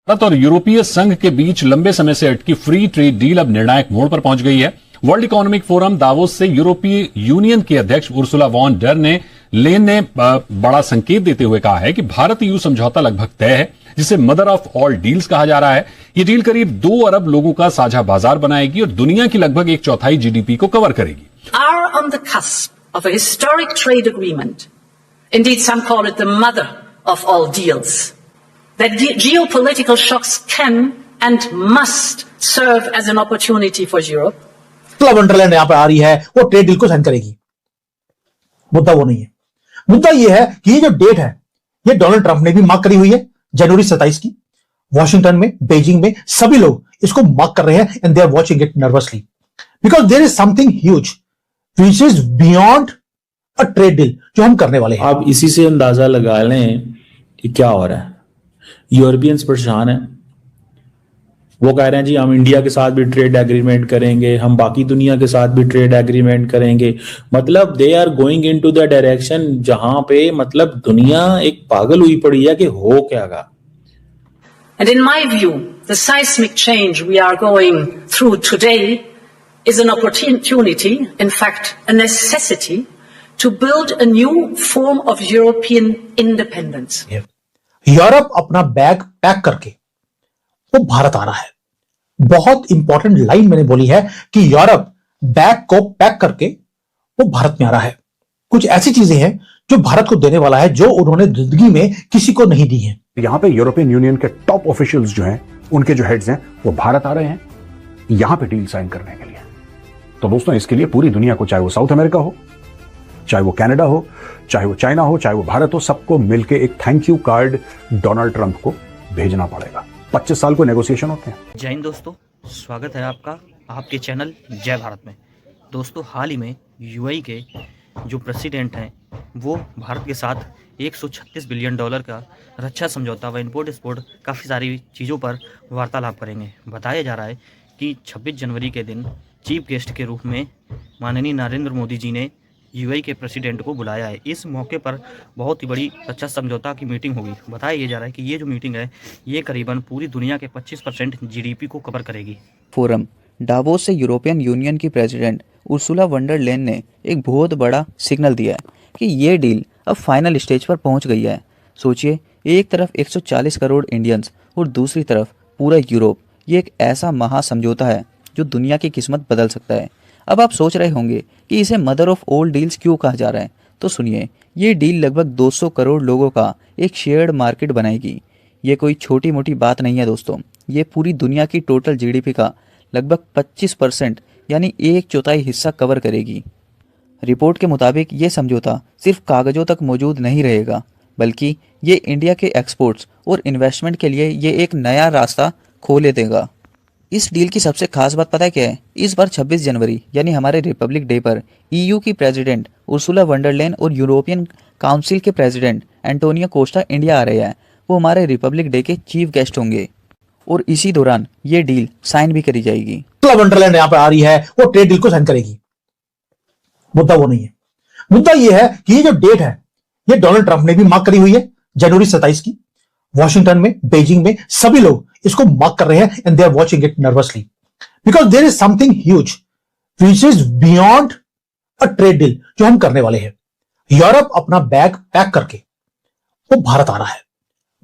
भारत और यूरोपीय संघ के बीच लंबे समय से अटकी फ्री ट्रेड डील अब निर्णायक मोड़ पर पहुंच गई है। वर्ल्ड इकोनॉमिक फोरम दावोस से यूरोपीय यूनियन की अध्यक्ष उर्सुला वॉन डर लेन ने बड़ा संकेत देते हुए कहा है कि भारत यूं समझौता लगभग तय है, जिसे मदर ऑफ ऑल डील्स कहा जा रहा है। यह डील करीब 2 अरब लोगों का साझा बाजार बनाएगी और दुनिया की लगभग 1/4 जीडीपी को कवर करेगी। Are on the cusp of a historic trade agreement. Indeed, some call it the mother of all deals. That geopolitical shocks can and must serve as an opportunity for Europe. Wonderland यहां पर आ रही है, वो trade deal को sign करेगी। मुद्दा वो नहीं है। मुद्दा ये है कि ये जो डेट है, ये डोनाल्ड ट्रंप ने भी मार्क करी हुई है, जनवरी 27 की। वॉशिंगटन में, बीजिंग में सभी लोग इसको मार्क कर रहे हैं and they are watching it nervously because there is something huge which is beyond a trade deal जो हम करने वाले हैं। आप इसी से अंदाजा लगा लें कि क्या हो रहा है। यूरोपियंस परेशान है, वो कह रहे हैं जी हम इंडिया के साथ भी ट्रेड एग्रीमेंट करेंगे, हम बाकी दुनिया के साथ भी ट्रेड एग्रीमेंट करेंगे। मतलब they are going into the direction जहां पे मतलब दुनिया एक पागल हुई पड़ी है कि हो क्या गा। And in my view, the seismic change we are going through today is an opportunity, in fact, a necessity to build a new form of European independence. Europe अपना बैग पैक करके वो भारत आ रहा है। बहुत इंपॉर्टेंट लाइन मैंने बोली है कि यूरोप बैग को पैक करके वो भारत में आ रहा है। कुछ ऐसी चीजें हैं जो भारत को देने वाला है जो उन्होंने जिंदगी में किसी को नहीं दी है। यहां पे यूरोपियन यूनियन के टॉप ऑफिशियल्स जो हैं, उनके जो हेड्स हैं, वो भारत आ रहे हैं यहां पे डील साइन करने के लिए। तो दोस्तों, इसके लिए पूरी दुनिया को, चाहे वो साउथ अमेरिका हो, चाहे वो कनाडा हो, चाहे वो चाइना हो, चाहे वो भारत हो, सबको मिलके एक thank you card Donald Trump को भेजना पड़ेगा। 25 साल को नेगोशिएशन होते हैं। जय हिंद दोस्तों, स्वागत है आपका आपके चैनल जय भारत में। दोस्तों, हाल ही में यूएई के जो प्रेसिडेंट हैं वो भारत के साथ $136 बिलियन का रक्षा समझौता व इंपोर्ट एक्सपोर्ट काफ़ी सारी चीज़ों पर वार्तालाप करेंगे। बताया जा रहा है कि 26 जनवरी के दिन चीफ गेस्ट के रूप में माननीय नरेंद्र मोदी जी ने यूएई के प्रेसिडेंट को बुलाया है। इस मौके पर बहुत ही बड़ी रक्षा समझौता की मीटिंग होगी। बताया ये जा रहा है कि ये जो मीटिंग है ये करीबन पूरी दुनिया के 25% जीडीपी को कवर करेगी। फोरम डावोस से यूरोपियन यूनियन की प्रेसिडेंट उर्सुला वंडर लेन ने एक बहुत बड़ा सिग्नल दिया है कि ये डील अब फाइनल स्टेज पर पहुंच गई है। सोचिए, एक तरफ 140 करोड़ इंडियंस और दूसरी तरफ पूरा यूरोप। ये एक ऐसा महा समझौता है जो दुनिया की किस्मत बदल सकता है। अब आप सोच रहे होंगे कि इसे मदर ऑफ ऑल डील्स क्यों कहा जा रहा है, तो सुनिए, ये डील लगभग 200 करोड़ लोगों का एक शेयर्ड मार्केट बनाएगी। ये कोई छोटी मोटी बात नहीं है दोस्तों, ये पूरी दुनिया की टोटल जीडीपी का लगभग 25% यानी 1/4 हिस्सा कवर करेगी। रिपोर्ट के मुताबिक ये समझौता सिर्फ कागजों तक मौजूद नहीं रहेगा, बल्कि ये इंडिया के एक्सपोर्ट्स और इन्वेस्टमेंट के लिए ये एक नया रास्ता खोले देगा। इस डील की सबसे खास बात पता है क्या है? इस बार 26 जनवरी यानी हमारे रिपब्लिक डे पर ईयू की प्रेसिडेंट उर्सुला वंडर लेन और यूरोपियन काउंसिल के प्रेसिडेंट एंटोनियो कोस्टा इंडिया आ रहे हैं। वो हमारे रिपब्लिक डे के चीफ गेस्ट होंगे और इसी दौरान ये डील साइन भी करी जाएगी। वंडरलैंड यहां पर आ रही है, वो ट्रेड डील को साइन करेगी। मुद्दा वो नहीं है। मुद्दा ये है कि ये जो डेट है, ये डोनाल्ड ट्रंप ने भी मार्क करी हुई है, जनवरी 27 की। वॉशिंगटन में, बीजिंग में सभी लोग इसको मार्क कर रहे हैं and they are watching it nervously because there is something huge which is beyond a trade deal जो हम करने वाले हैं। यूरोप अपना बैग पैक करके वो भारत आ रहा है।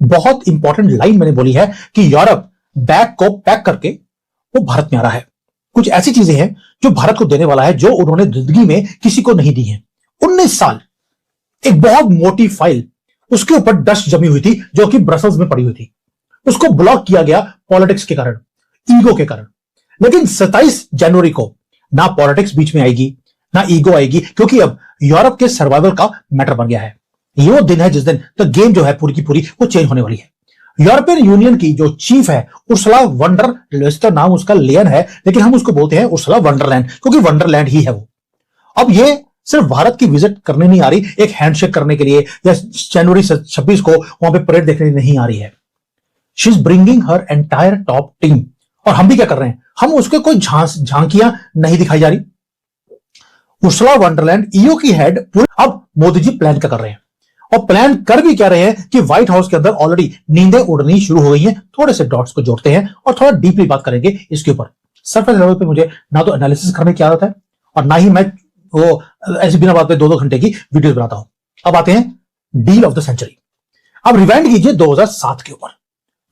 बहुत इंपॉर्टेंट लाइन मैंने बोली है कि यूरोप बैग को पैक करके वो भारत में आ रहा है। कुछ ऐसी चीजें हैं जो भारत को देने वाला है जो उन्होंने जिंदगी में किसी को नहीं दी है। 19 साल एक बहुत मोटी फाइल, उसके ऊपर डस्ट जमी हुई थी जो कि ब्रसल्स में पड़ी हुई थी। उसको ब्लॉक किया गया पॉलिटिक्स के कारण, ईगो के कारण। लेकिन 27 जनवरी को ना पॉलिटिक्स बीच में आएगी, ना ईगो आएगी, क्योंकि अब यूरोप के सर्वाइवल का मैटर बन गया है। ये वो दिन है जिस दिन तो गेम जो है पूरी की पूरी वो चेंज होने वाली है। यूरोपियन यूनियन की जो चीफ है उर्सुला वंडर लेस्टर, नाम उसका लेन है, लेकिन हम उसको बोलते हैं उर्सुला वंडरलैंड क्योंकि वंडरलैंड ही है वो। अब ये सिर्फ भारत की विजिट करने नहीं आ रही, एक हैंडशेक करने के लिए या जनवरी 26 को वहां पे परेड देखने नहीं आ रही है। She is bringing her entire top team. और हम भी क्या कर रहे हैं, हम उसके कोई झांकियां नहीं दिखाई जा रही। उर्सुला वंडरलैंड ईयू की हेड अब मोदी जी प्लान क्या कर रहे हैं और प्लान कर भी क्या रहे हैं कि व्हाइट हाउस के अंदर ऑलरेडी नींदें उड़नी शुरू हो गई हैं। थोड़े से डॉट्स को जोड़ते हैं और थोड़ा डीपली बात करेंगे इसके ऊपर। सरफेस लेवल पे मुझे ना तो एनालिसिस करने की आदत है और ना ही मैं वो ऐसी बिना बात पे 2-2 घंटे की वीडियोस बनाता हूं। अब आते हैं डील ऑफ द सेंचुरी। अब रिवाइंड कीजिए 2007 के ऊपर।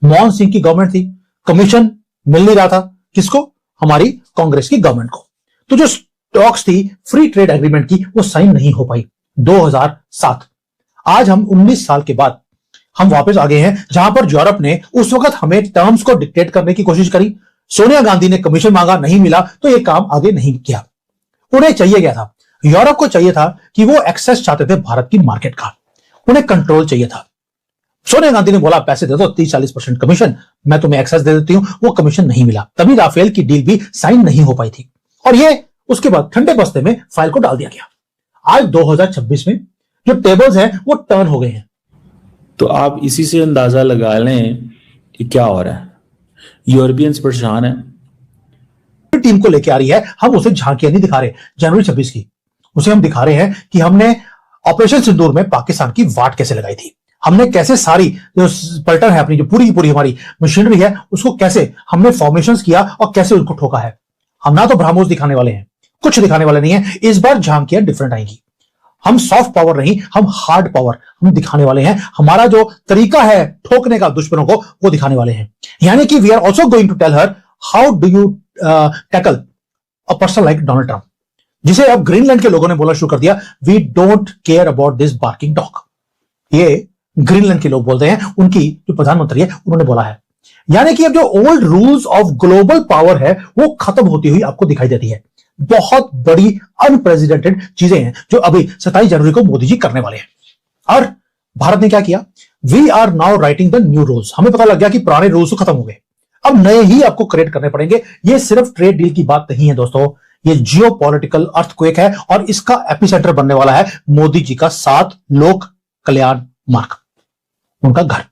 मनमोहन सिंह की गवर्नमेंट थी, कमीशन मिल नहीं रहा था किसको, हमारी कांग्रेस की गवर्नमेंट को। तो जो टॉक्स थी फ्री ट्रेड एग्रीमेंट की वो साइन नहीं हो पाई 2007। आज हम 19 साल के बाद हम वापस आ गए हैं जहां पर यूरोप ने उस वक्त हमें टर्म्स को डिक्टेट करने की कोशिश करी। सोनिया गांधी ने कमीशन मांगा, नहीं मिला तो यह काम आगे नहीं किया। उन्हें चाहिए क्या था, यूरोप को चाहिए था कि वो एक्सेस चाहते थे भारत की मार्केट का, उन्हें कंट्रोल चाहिए था। सोनिया गांधी ने बोला पैसे दे दो 30-40% कमीशन, मैं तुम्हें एक्सेस दे देती हूं, वो कमीशन नहीं मिला। तभी राफेल की डील भी साइन नहीं हो पाई थी और ये उसके बाद ठंडे बस्ते में फाइल को डाल दिया गया। आज 2026 में जो टेबल्स हैं वो टर्न हो गए हैं। तो आप इसी से अंदाजा लगा लें कि क्या हो रहा है। यूरोपियंस परेशान है, टीम को लेके आ रही है, हम उसे झांकियां नहीं दिखा रहे जनवरी 26 की, उसे हम दिखा रहे हैं कि हमने ऑपरेशन सिंदूर में पाकिस्तान की वाट कैसे लगाई थी, हमने कैसे सारी जो पलटन है अपनी जो पूरी की पूरी हमारी मशीनरी है उसको कैसे हमने फॉर्मेशंस किया और कैसे उनको ठोका है। हम ना तो ब्रह्मोस दिखाने वाले हैं, कुछ दिखाने वाले नहीं है। इस बार झांकियां डिफरेंट आएंगी। हम सॉफ्ट पावर नहीं, हम हार्ड पावर हम दिखाने वाले हैं। हमारा जो तरीका है ठोकने का दुश्मनों को वो दिखाने वाले हैं। यानी कि we are also going to tell her how do you tackle a person like Donald Trump, जिसे अब ग्रीनलैंड के लोगों ने बोलना शुरू कर दिया, we don't care about this barking dog. ये ग्रीनलैंड के लोग बोलते हैं, उनकी जो प्रधानमंत्री है उन्होंने बोला है। यानी कि अब जो old rules of global power है वो खत्म होती हुई आपको दिखाई देती है। बहुत बड़ी अनप्रेसिडेंटेड चीजें हैं जो अभी 27 जनवरी को मोदी जी करने वाले हैं। और भारत ने क्या किया, we are now writing the new rules. हमें पता लग गया कि पुराने रूल्स खत्म हो गए, अब नए ही आपको क्रिएट करने पड़ेंगे। ये सिर्फ ट्रेड डील की बात नहीं है दोस्तों, ये जियोपॉलिटिकल अर्थक्वेक है और इसका एपिसेंटर बनने वाला है मोदी जी का 7 लोक कल्याण मार्ग, उनका घर।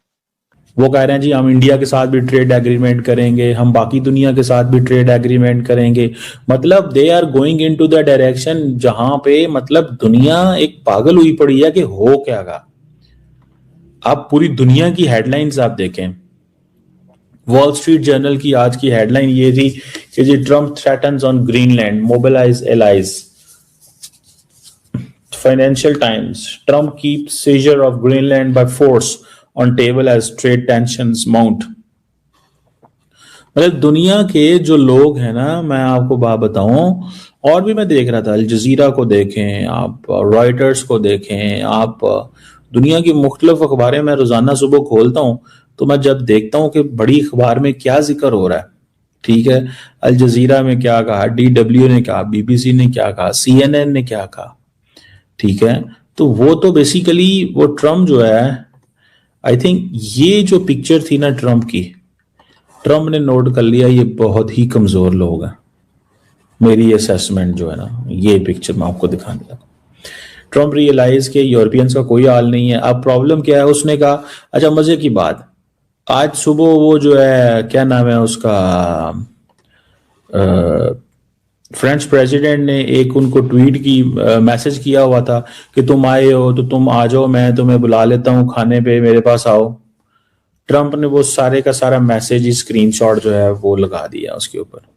वो कह रहे हैं जी हम इंडिया के साथ भी ट्रेड एग्रीमेंट करेंगे, हम बाकी दुनिया के साथ भी ट्रेड एग्रीमेंट करेंगे। मतलब they are going into the direction जहां पे मतलब दुनिया एक पागल हुई पड़ी है कि हो क्या गा। आप पूरी दुनिया की हेडलाइंस आप देखें, वॉल स्ट्रीट जर्नल की आज की हेडलाइन ये थी कि जी Trump threatens on Greenland, mobilize allies. Financial Times, Trump keeps seizure of Greenland by force on table as trade tensions mount। मतलब दुनिया के जो लोग हैं ना, मैं आपको बात बताऊं, और भी मैं देख रहा था, अल जजीरा को देखें आप, रॉयटर्स को देखें आप, दुनिया की मुख्तलिफ अखबारें मैं रोजाना सुबह खोलता हूं तो मैं जब देखता हूं कि बड़ी अखबार में क्या जिक्र हो रहा है, ठीक है, अल जजीरा में क्या कहा, DW ने कहा, BBC ने क्या कहा, CNN ने क्या कहा, ठीक है। तो वो तो बेसिकली वो ट्रम्प जो है, आई थिंक ये जो पिक्चर थी ना ट्रम्प की, ट्रम्प ने नोट कर लिया ये बहुत ही कमजोर लोग हैं। मेरी असेसमेंट जो है ना, ये पिक्चर मैं आपको दिखाने लगा। ट्रम्प रियलाइज के यूरोपियंस का कोई हाल नहीं है। अब प्रॉब्लम क्या है, उसने कहा, अच्छा मजे की बात, आज सुबह वो जो है क्या नाम है उसका, फ्रेंच प्रेसिडेंट ने एक उनको ट्वीट की मैसेज किया हुआ था कि तुम आए हो तो तुम आ जाओ, मैं तुम्हें बुला लेता हूं खाने पे, मेरे पास आओ। ट्रंप ने वो सारे का सारा मैसेज स्क्रीनशॉट जो है वो लगा दिया उसके ऊपर।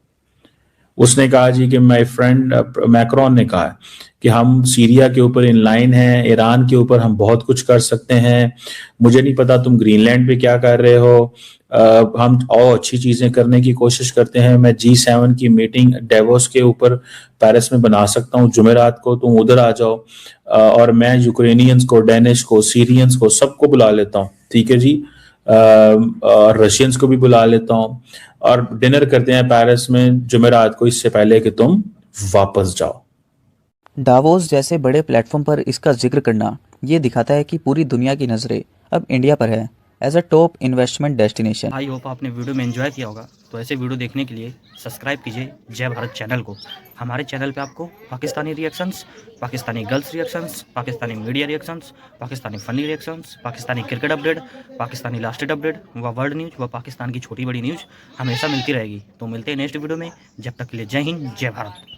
उसने कहा जी कि माय फ्रेंड मैक्रोन ने कहा कि हम सीरिया के ऊपर इन लाइन हैं, ईरान के ऊपर हम बहुत कुछ कर सकते हैं, मुझे नहीं पता तुम ग्रीनलैंड पे क्या कर रहे हो, हम और अच्छी चीजें करने की कोशिश करते हैं। मैं G7 की मीटिंग डेवोस के ऊपर पेरिस में बना सकता हूँ जुमेरात को, तुम उधर आ जाओ, और मैं यूक्रेनियंस को, डेनिश को, सीरियंस को सबको बुला लेता हूँ, ठीक है जी, और रशियंस को भी बुला लेता हूँ, और डिनर करते हैं पेरिस में जुमेरात को, इससे पहले कि तुम वापस जाओ। डावोस जैसे बड़े प्लेटफॉर्म पर इसका जिक्र करना ये दिखाता है कि पूरी दुनिया की नज़रें अब इंडिया पर है as a top investment destination. I hope आपने वीडियो में एंजॉय किया होगा। तो ऐसे वीडियो देखने के लिए सब्सक्राइब कीजिए जय भारत चैनल को। हमारे चैनल पे आपको Pakistani reactions, Pakistani girls reactions, Pakistani media reactions, Pakistani funny reactions, Pakistani cricket update, Pakistani last update व वर्ल्ड न्यूज़ व पाकिस्तान की छोटी बड़ी न्यूज़ हमेशा मिलती रहेगी। तो मिलते हैं नेक्स्ट वीडियो में, जब तक के लिए जय हिंद जय भारत।